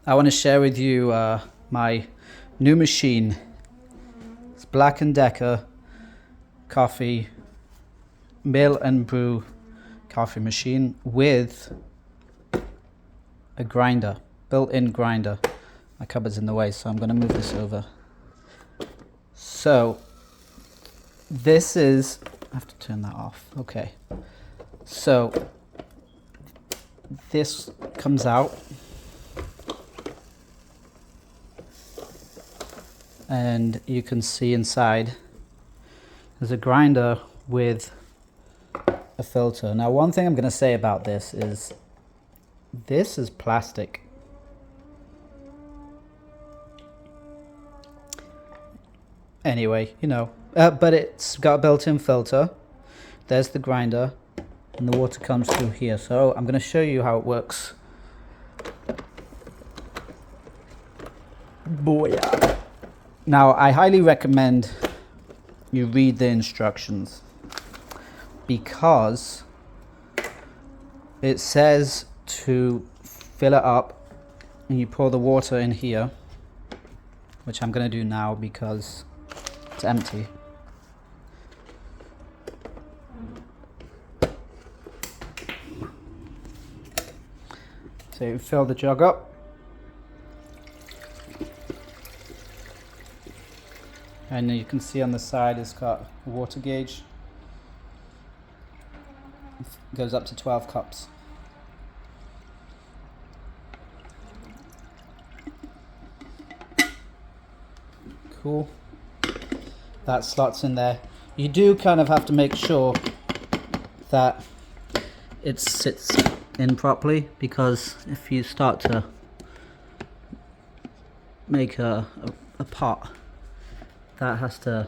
I want to share with you my new machine. It's Black & Decker coffee, mill and brew coffee machine with a grinder, built-in grinder. My cupboard's in the way, so I'm going to move this over. So this is, I have to turn that off. Okay. So this comes out and you can see inside there's a grinder with a filter. Now, one thing I'm going to say about this is plastic. Anyway, you know, but it's got a built-in filter. There's the grinder and the water comes through here. So I'm going to show you how it works. Booyah. Now, I highly recommend you read the instructions because it says to fill it up and you pour the water in here, which I'm going to do now because it's empty. So you fill the jug up. And you can see on the side it's got a water gauge. It goes up to 12 cups. Cool. That slots in there. You do kind of have to make sure that it sits in properly, because if you start to make a pot, that has to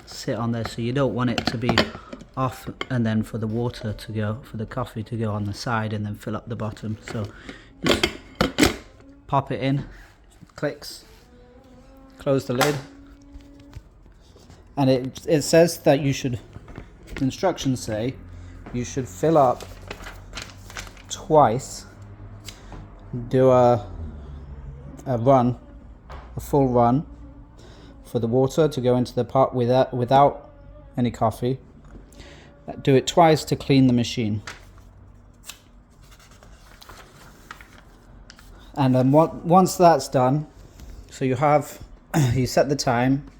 sit on there, so you don't want it to be off and then for the water to go, for the coffee to go on the side and then fill up the bottom. So just pop it in, clicks, close the lid, and it says that you should, the instructions say you should fill up twice, do a full run for the water to go into the pot without any coffee. Do it twice to clean the machine. And then once that's done, so you set the time,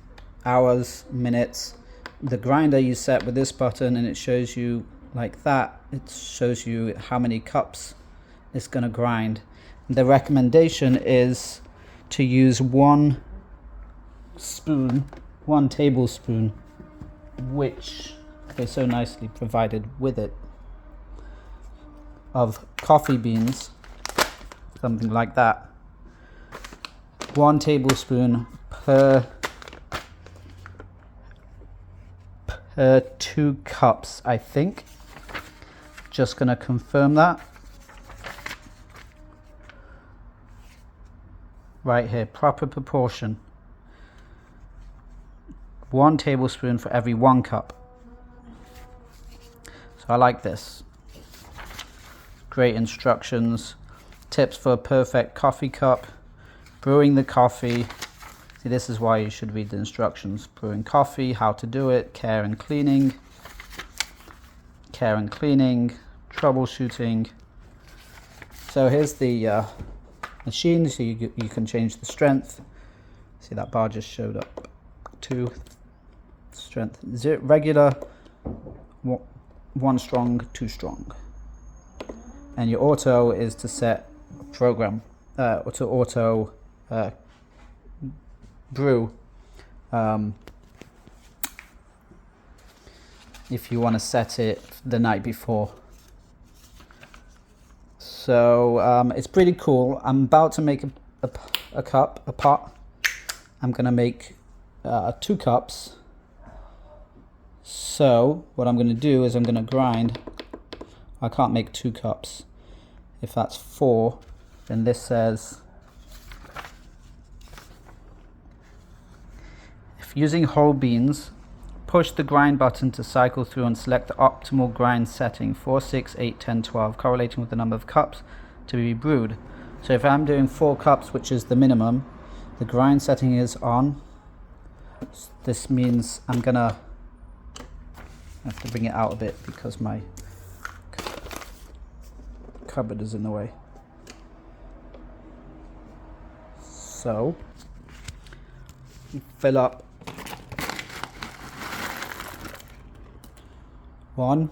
hours, minutes. The grinder you set with this button and it shows you like that. It shows you how many cups it's going to grind. The recommendation is to use one tablespoon, which they so nicely provided with it, of coffee beans, something like that. 1 tablespoon per 2 cups, I think. Just gonna confirm that. Right here, proper proportion. 1 tablespoon for every 1 cup. So I like this. Great instructions. Tips for a perfect coffee cup. Brewing the coffee. See, this is why you should read the instructions. Brewing coffee, how to do it, care and cleaning, troubleshooting. So here's the machine, so you can change the strength. See, that bar just showed up. 2 strength, 0 regular, 1 strong, 2 strong. And your auto is to set program, to auto brew. If you want to set it the night before. So it's pretty cool. I'm about to make a pot. I'm gonna make 2 cups. So what I'm gonna do is I'm gonna grind. I can't make 2 cups. If that's 4, then this says, if using whole beans, push the grind button to cycle through and select the optimal grind setting, 4, 6, 8, 10, 12, correlating with the number of cups to be brewed. So if I'm doing 4 cups, which is the minimum, the grind setting is on. This means I'm gonna have to bring it out a bit because my cupboard is in the way. So fill up 1.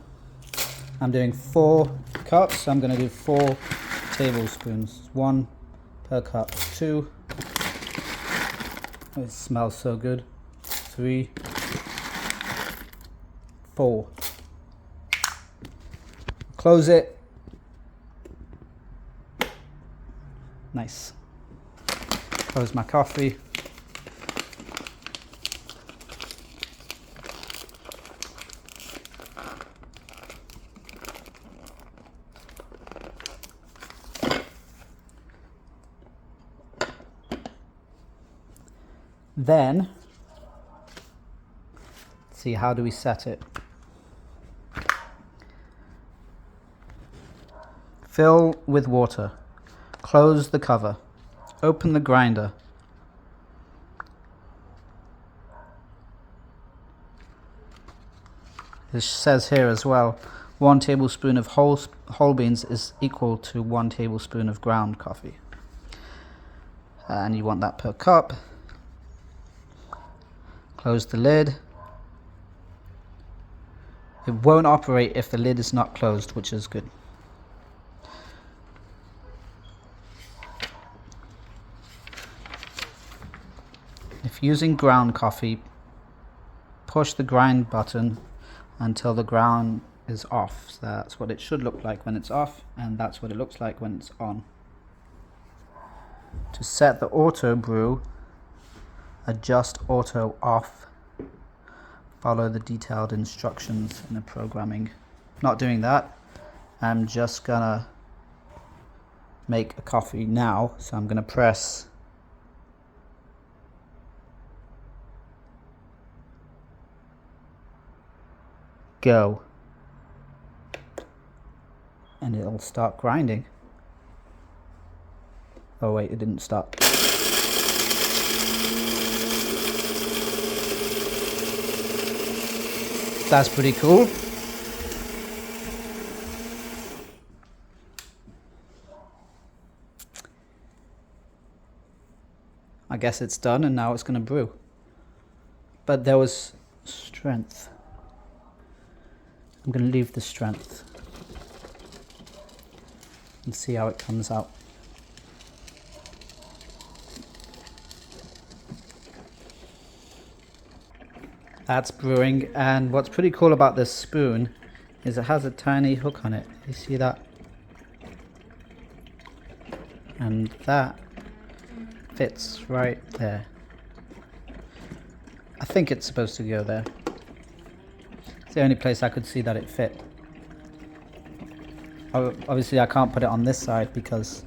I'm doing 4 cups, so I'm going to do 4 tablespoons. 1 per cup. 2. Oh, it smells so good. 3. 4. Close it. Nice. Close my coffee. Then, see, how do we set it? Fill with water. Close the cover. Open the grinder. This says here as well, 1 tablespoon of whole beans is equal to 1 tablespoon of ground coffee. And you want that per cup. Close the lid. It won't operate if the lid is not closed, which is good. If using ground coffee, push the grind button until the ground is off. So that's what it should look like when it's off, and that's what it looks like when it's on. To set the auto brew, adjust auto off. Follow the detailed instructions in the programming. Not doing that. I'm just gonna make a coffee now, so I'm gonna press go, and it'll start grinding. Oh wait, it didn't start. That's pretty cool. I guess it's done, and now it's going to brew. But there was strength. I'm going to leave the strength and see how it comes out. That's brewing, and what's pretty cool about this spoon is it has a tiny hook on it. You see that? And that fits right there. I think it's supposed to go there. It's the only place I could see that it fit. Obviously I can't put it on this side because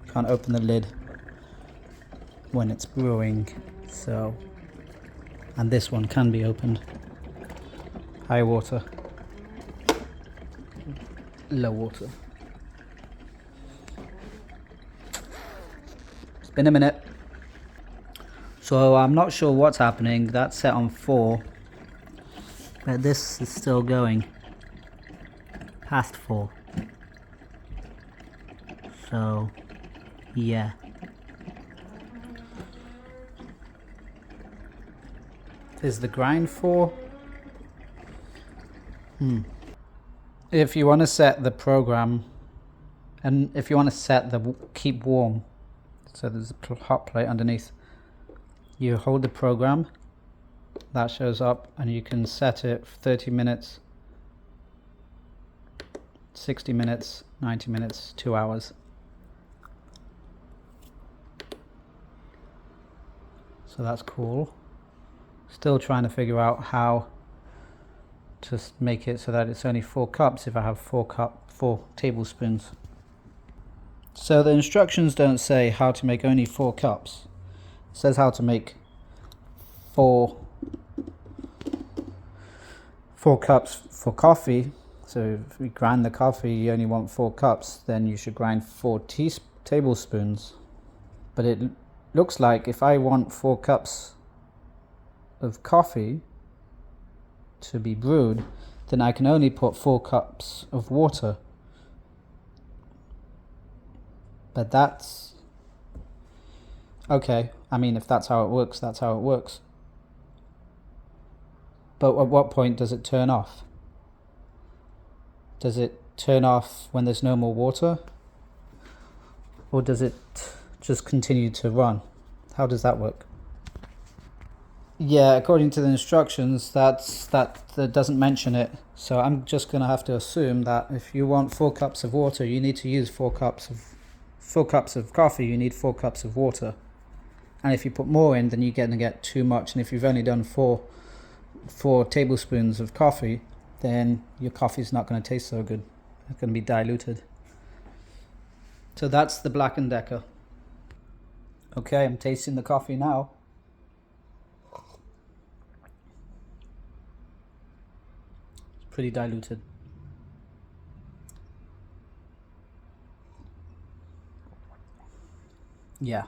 you can't open the lid when it's brewing, so, and this one can be opened. High water, low water. It's been a minute, so I'm not sure what's happening. That's set on 4, but this is still going past 4. So, yeah. Is the grind 4? If you want to set the program, and if you want to set the keep warm, so there's a hot plate underneath, you hold the program, that shows up, and you can set it for 30 minutes, 60 minutes, 90 minutes, 2 hours. So that's cool. Still trying to figure out how to make it so that it's only 4 cups if I have 4 tablespoons. So the instructions don't say how to make only 4 cups. It says how to make 4 cups for coffee. So if we grind the coffee, you only want 4 cups, then you should grind 4 tablespoons, but it looks like if I want 4 cups of coffee to be brewed, then I can only put 4 cups of water. But that's okay. I mean, if that's how it works, that's how it works. But at what point does it turn off? Does it turn off when there's no more water? Or does it just continue to run? How does that work? Yeah, according to the instructions, that doesn't mention it. So I'm just going to have to assume that if you want 4 cups of water, you need to use 4 cups of coffee, you need 4 cups of water. And if you put more in, then you're going to get too much. And if you've only done 4 tablespoons of coffee, then your coffee's not going to taste so good. It's going to be diluted. So that's the Black & Decker. Okay, I'm tasting the coffee now. It's pretty diluted. Yeah,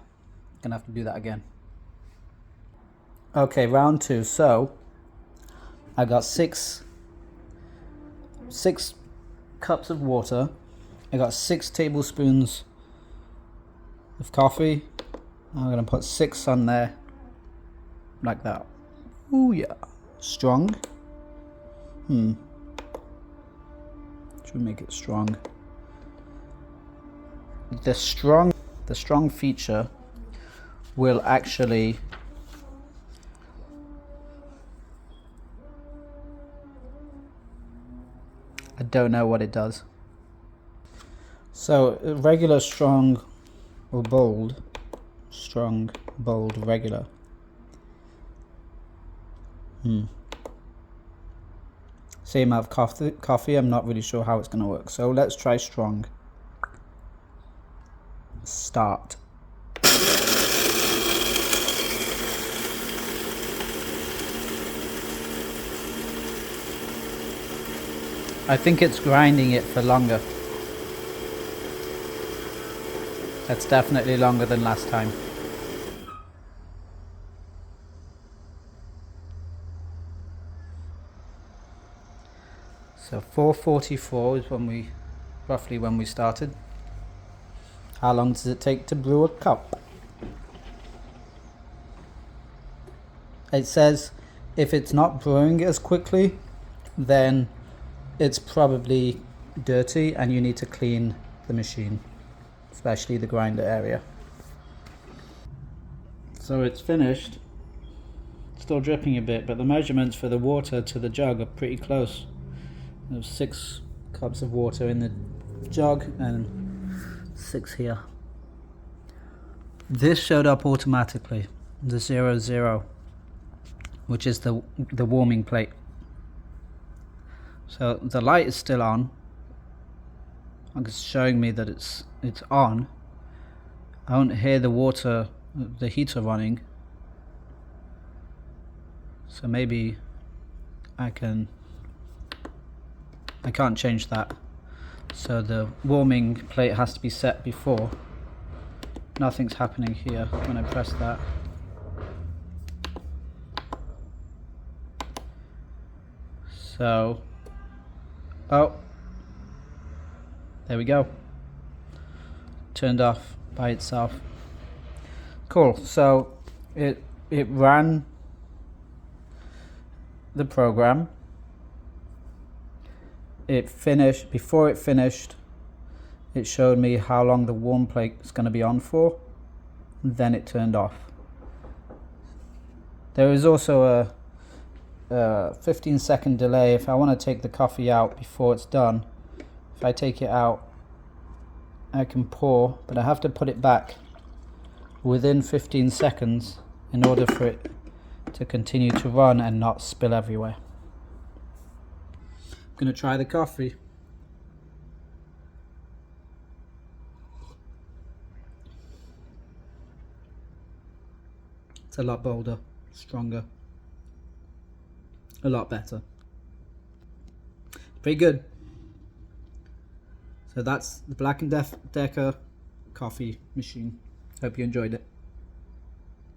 gonna have to do that again. Okay, round 2. So I got six cups of water. I got 6 tablespoons of coffee. I'm gonna put 6 on there, like that. Ooh yeah, strong. Should we make it strong? The strong feature will actually I don't know what it does. So regular, strong, or bold. Strong, bold, regular. Same amount of coffee. I'm not really sure how it's going to work. So let's try strong. Start. I think it's grinding it for longer. That's definitely longer than last time. So 4:44 is roughly when we started. How long does it take to brew a cup? It says if it's not brewing as quickly, then it's probably dirty and you need to clean the machine, especially the grinder area. So it's finished. Still dripping a bit, but the measurements for the water to the jug are pretty close. There's 6 cups of water in the jug and 6 here. This showed up automatically, the 00, which is the warming plate. So the light is still on. It's showing me that it's on. I don't hear the heater running. So maybe I can't change that. So the warming plate has to be set before. Nothing's happening here when I press that. So, oh, there we go. Turned off by itself. Cool. So it ran the program. It finished. Before it finished, it showed me how long the warm plate is going to be on for. Then it turned off. There is also a 15-second delay if I want to take the coffee out before it's done. If I take it out, I can pour, but I have to put it back within 15 seconds in order for it to continue to run and not spill everywhere. I'm going to try the coffee. It's a lot bolder, stronger, a lot better. Pretty good. So that's the Black & Decker coffee machine. Hope you enjoyed it.